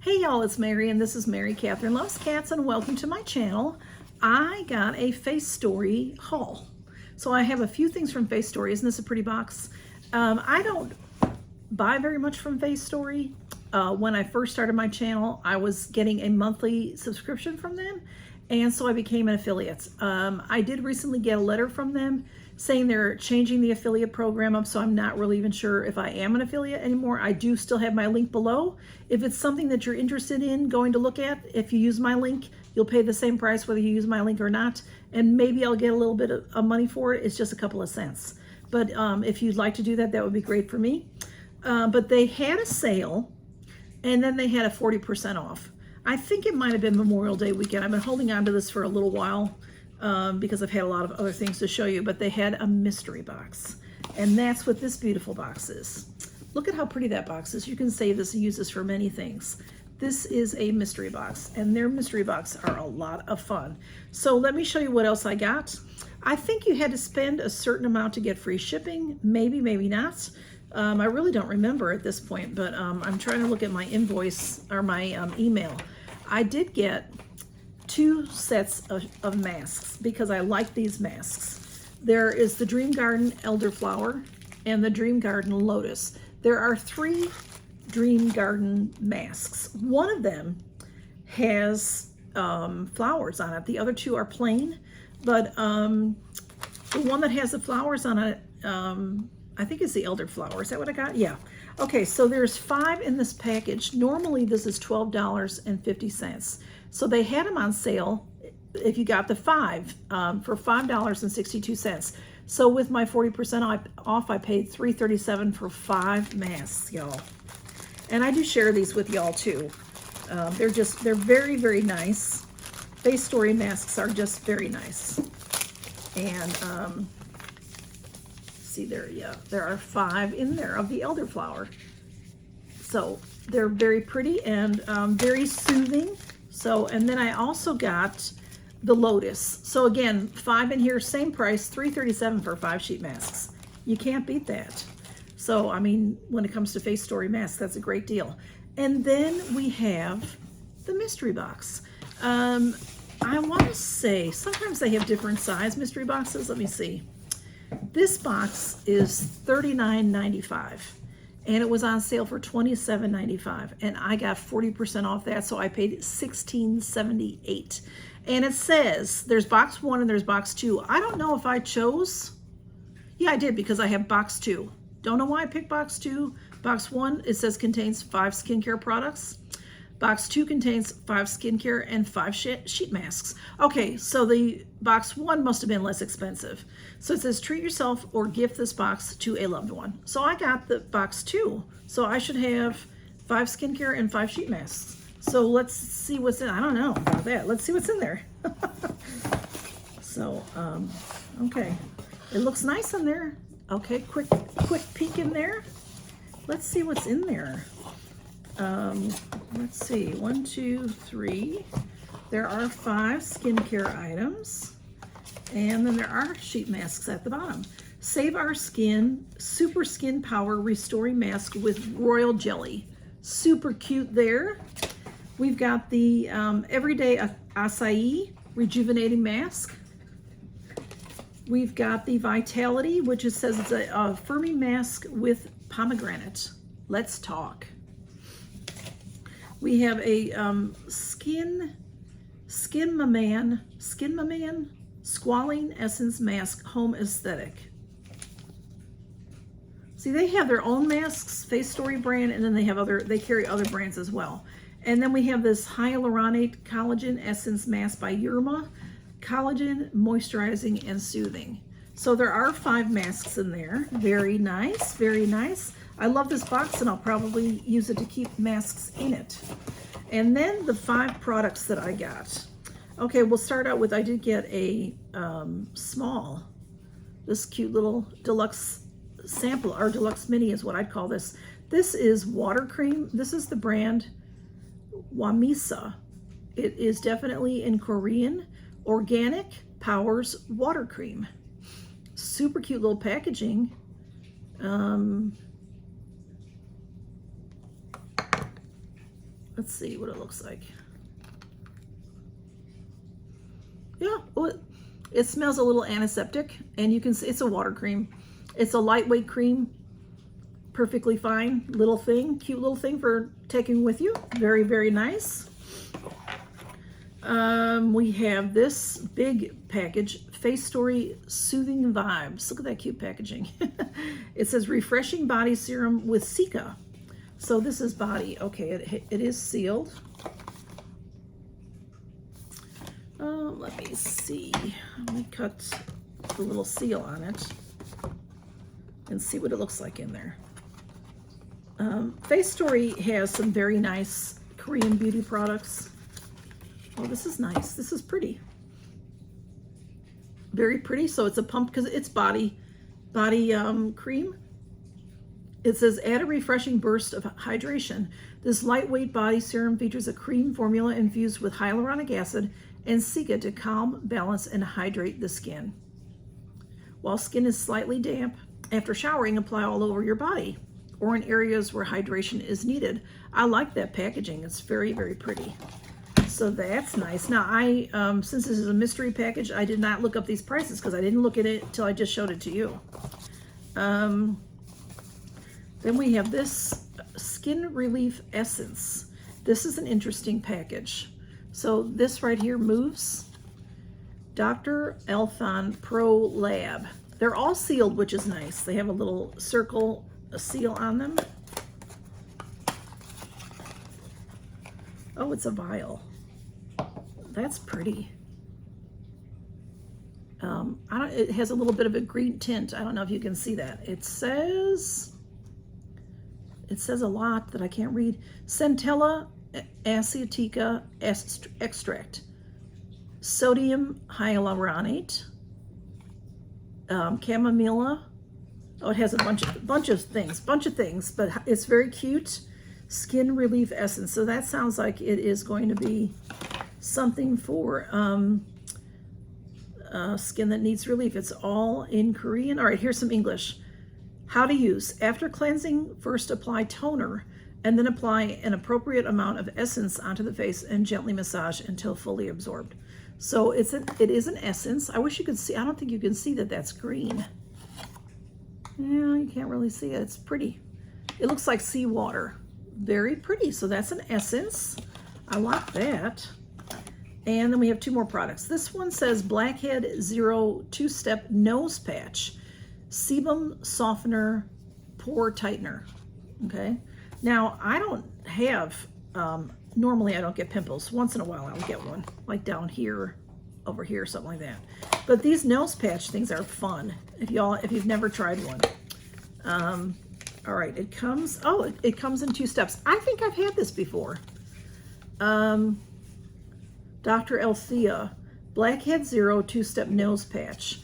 Hey y'all, it's Mary and this is Mary Catherine Loves Cats and welcome to my channel. I got a Facetory haul. So I have a few things from Facetory. Isn't this a pretty box? I don't buy very much from Facetory. When I first started my channel, I was getting a monthly subscription from them, and so I became an affiliate. I did recently get a letter from them saying they're changing the affiliate program up, so I'm not really even sure if I am an affiliate anymore. I do still have my link below. If it's something that you're interested in going to look at, if you use my link, you'll pay the same price whether you use my link or not, and maybe I'll get a little bit of money for it. It's just a couple of cents. But if you'd like to do that, that would be great for me. But they had a sale, and then they had a 40% off. I think it might have been Memorial Day weekend. I've been holding on to this for a little while because I've had a lot of other things to show you, but they had a mystery box. And that's what this beautiful box is. Look at how pretty that box is. You can save this and use this for many things. This is a mystery box, and their mystery box are a lot of fun. So let me show you what else I got. I think you had to spend a certain amount to get free shipping. Maybe, maybe not. I really don't remember at this point, but I'm trying to look at my invoice or my email. I did get 2 sets of masks because I like these masks. There is the Dream Garden Elderflower and the Dream Garden Lotus. There are 3 Dream Garden masks. One of them has flowers on it. The other 2 are plain, but the one that has the flowers on it, I think it's the elderflower. Is that what I got? Yeah. Okay, so there's 5 in this package. Normally this is $12.50. So they had them on sale if you got the 5 for $5.62. So with my 40% off, I paid $3.37 for 5 masks, y'all. And I do share these with y'all too. They're very, very nice. Facetory masks are just very nice. And see there, yeah, there are 5 in there of the elderflower. So they're very pretty and very soothing. So, and then I also got the Lotus. So again, 5 in here, same price, $3.37 for 5 sheet masks. You can't beat that. So, I mean, when it comes to Facetory masks, that's a great deal. And then we have the mystery box. I want to say, sometimes they have different size mystery boxes. Let me see. This box is $39.95. And it was on sale for $27.95, and I got 40% off that, so I paid $16.78. And it says there's box 1 and there's box 2. I don't know if I chose. Yeah, I did, because I have box 2. Don't know why I picked box 2. Box 1, it says contains 5 skincare products. Box 2 contains 5 skincare and 5 sheet masks. Okay, so the box 1 must have been less expensive. So it says treat yourself or gift this box to a loved one. So I got the box 2. So I should have 5 skincare and 5 sheet masks. So let's see what's in. I don't know about that. Let's see what's in there. So, okay. It looks nice in there. Okay, quick peek in there. Let's see what's in there. Let's see, 1, 2, 3. There are 5 skincare items, and then there are sheet masks at the bottom. Save Our Skin Super Skin Power Restoring Mask with Royal Jelly. Super cute there. We've got the Everyday Acai Rejuvenating Mask. We've got the Vitality, which it says it's a firming mask with pomegranate. Let's talk. We have a Skin Maman Squalene Essence Mask Home Aesthetic. See, they have their own masks, Facetory brand, and then they carry other brands as well. And then we have this Hyaluronate Collagen Essence Mask by Yerma, Collagen, Moisturizing, and Soothing. So there are 5 masks in there. Very nice, very nice. I love this box, and I'll probably use it to keep masks in it. And then the 5 products that I got. Okay, we'll start out with, I did get a this cute little deluxe sample, or deluxe mini is what I'd call this. This is water cream. This is the brand Misa. It is definitely in Korean. Organic Powers Water Cream. Super cute little packaging. Let's see what it looks like. Yeah, it smells a little antiseptic, and you can see it's a water cream. It's a lightweight cream, perfectly fine little thing, cute little thing for taking with you. Very, very nice. We have this big package, Facetory Soothing Vibes. Look at that cute packaging. It says refreshing body serum with Cica. So this is body. Okay, it is sealed. Let me see. Let me cut the little seal on it and see what it looks like in there. Facetory has some very nice Korean beauty products. Oh, this is nice. This is pretty. Very pretty. So it's a pump because it's body cream. It says add a refreshing burst of hydration. This lightweight body serum features a cream formula infused with hyaluronic acid and Cica to calm, balance, and hydrate the skin. While skin is slightly damp, after showering, apply all over your body or in areas where hydration is needed. I like that packaging. It's very, very pretty. So that's nice. Now, since this is a mystery package, I did not look up these prices because I didn't look at it until I just showed it to you. Then we have this Skin Relief Essence. This is an interesting package. So this right here moves. Dr. Elfon Pro Lab. They're all sealed, which is nice. They have a little circle, a seal on them. Oh, it's a vial. That's pretty. It has a little bit of a green tint. I don't know if you can see that. It says a lot that I can't read. Centella Asiatica extract, sodium hyaluronate, chamomilla. Oh, it has a bunch of things, but it's very cute. Skin Relief Essence. So that sounds like it is going to be something for skin that needs relief. It's all in Korean. All right, here's some English. How to use. After cleansing, first apply toner and then apply an appropriate amount of essence onto the face and gently massage until fully absorbed. So it is an essence. I wish you could see. I don't think you can see that that's green. Yeah, you can't really see it. It's pretty. It looks like seawater. Very pretty. So that's an essence. I like that. And then we have two more products. This one says Blackhead Zero 2-Step Nose Patch, Sebum Softener, Pore Tightener. Okay. Now, I don't have, normally I don't get pimples. Once in a while I'll get one, like down here, over here, something like that. But these nose patch things are fun if you've never tried one. All right, it comes in 2 steps. I think I've had this before. Dr. Elsia, Blackhead Zero 2-Step Nose Patch.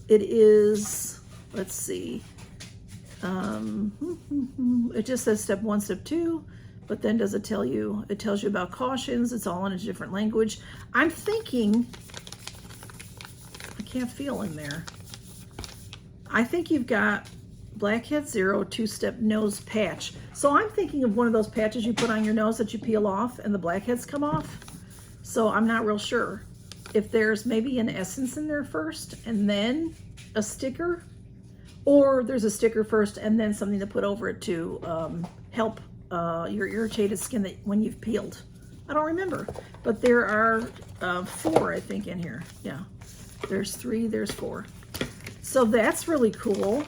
It is, let's see, it just says step 1, step 2, but then does it tell you, it tells you about cautions. It's all in a different language. I'm thinking, I can't feel in there. I think you've got Blackhead Zero 2-Step Nose Patch. So I'm thinking of one of those patches you put on your nose that you peel off and the blackheads come off. So I'm not real sure if there's maybe an essence in there first and then a sticker, or there's a sticker first and then something to put over it to help your irritated skin that when you've peeled. I don't remember, but there are 4, I think, in here. Yeah, there's 3, there's 4. So that's really cool.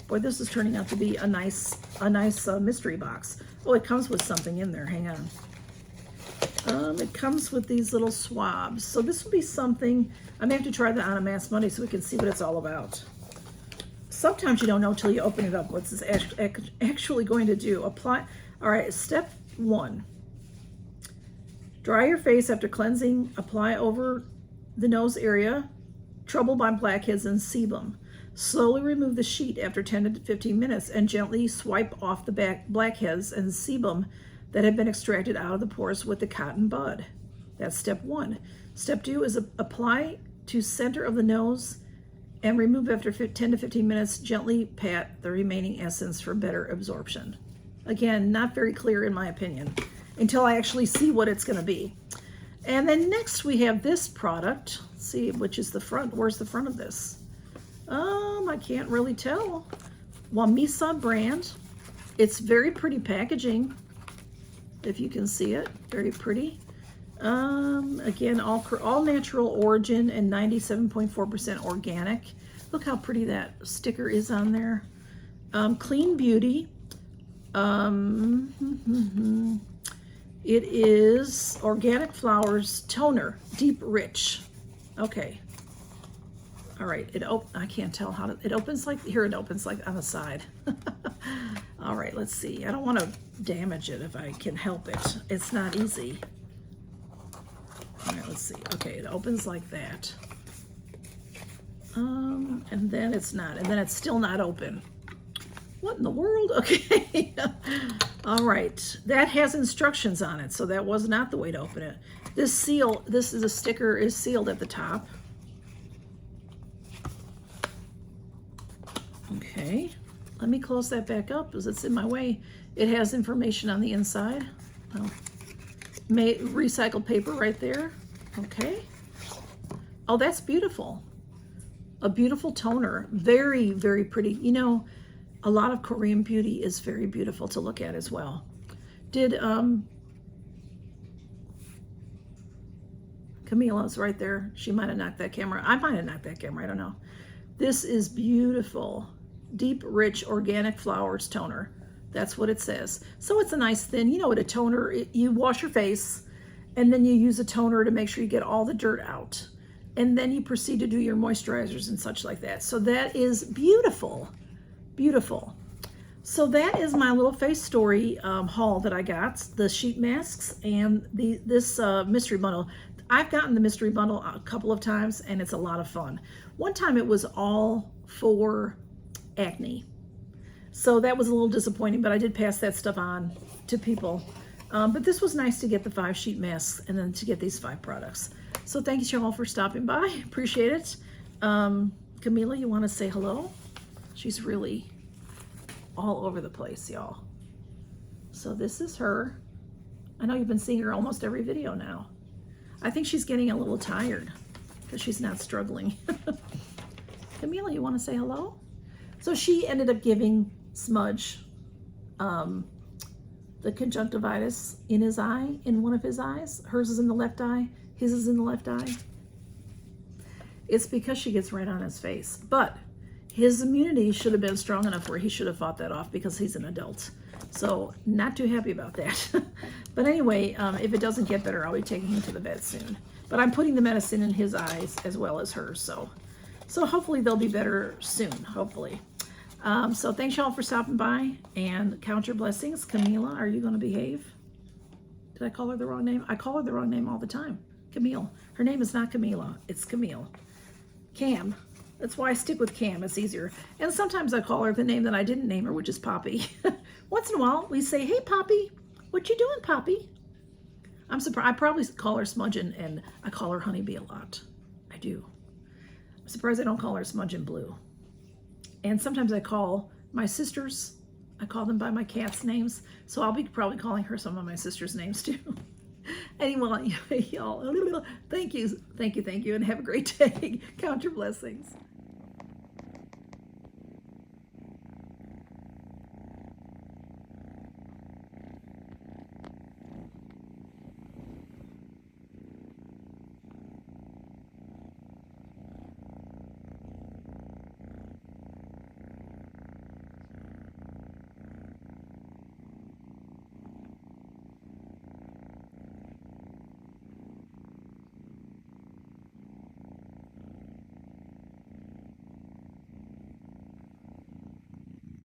Boy, this is turning out to be a nice mystery box. Oh, it comes with something in there. Hang on. It comes with these little swabs. So this will be something, I'm gonna have to try that on a Mass Monday so we can see what it's all about. Sometimes you don't know till you open it up what's this actually going to do. Apply. All right, step 1. Dry your face after cleansing. Apply over the nose area, troubled by blackheads and sebum. Slowly remove the sheet after 10 to 15 minutes and gently swipe off the blackheads and sebum that have been extracted out of the pores with the cotton bud. That's step 1. Step 2 is apply to center of the nose and remove after 10 to 15 minutes. Gently pat the remaining essence for better absorption. Again, not very clear in my opinion until I actually see what it's going to be. And then next we have this product. Let's see, which is the front. Where's the front of this? I can't really tell. Misa brand. It's very pretty packaging, if you can see it. Very pretty. Again, all natural origin and 97.4% organic. Look how pretty that sticker is on there. Clean Beauty. It is organic flowers toner, deep rich. Okay. All right. I can't tell how to. It opens like here. It opens like on the side. All right. Let's see. I don't want to damage it if I can help it. It's not easy. All right. Let's see. Okay. It opens like that. And then it's not. And then it's still not open. What in the world? Okay. All right. That has instructions on it, so that was not the way to open it. This is a sticker, is sealed at the top. Okay. Let me close that back up because it's in my way. It has information on the inside. Oh. Recycled paper right there. Okay. Oh, that's beautiful. A beautiful toner. Very, very pretty. You know, a lot of Korean beauty is very beautiful to look at as well. Camila's right there. She might have knocked that camera. I might have knocked that camera. I don't know. This is beautiful. Deep, rich, organic flowers toner. That's what it says. So it's a nice thin, you know what a toner, you wash your face and then you use a toner to make sure you get all the dirt out. And then you proceed to do your moisturizers and such like that. So that is beautiful. Beautiful. So that is my little Facetory haul that I got. The sheet masks and this mystery bundle. I've gotten the mystery bundle a couple of times and it's a lot of fun. One time it was all for acne. So that was a little disappointing, but I did pass that stuff on to people. But this was nice to get the 5 sheet masks and then to get these 5 products. So thank you all for stopping by. Appreciate it. Camila, you want to say hello? She's really all over the place, y'all. So this is her. I know you've been seeing her almost every video now. I think she's getting a little tired because she's not struggling. Camila, you want to say hello? So she ended up giving Smudge the conjunctivitis in his eye, in one of his eyes. Hers is in the left eye. His is in the left eye. It's because she gets right on his face. But his immunity should have been strong enough where he should have fought that off because he's an adult. So not too happy about that. But anyway, if it doesn't get better, I'll be taking him to the vet soon. But I'm putting the medicine in his eyes as well as hers. So hopefully they'll be better soon, hopefully. So thanks y'all for stopping by and count your blessings. Camila, are you going to behave? Did I call her the wrong name? I call her the wrong name all the time. Camille. Her name is not Camila. It's Camille. Cam. That's why I stick with Cam. It's easier. And sometimes I call her the name that I didn't name her, which is Poppy. Once in a while, we say, hey, Poppy. What you doing, Poppy? I'm surprised. I probably call her Smudge and I call her Honeybee a lot. I do. I'm surprised I don't call her Smudge and Blue. And sometimes I call my sisters, I call them by my cat's names. So I'll be probably calling her some of my sisters' names too. Anyway, y'all, thank you, and have a great day. Count your blessings.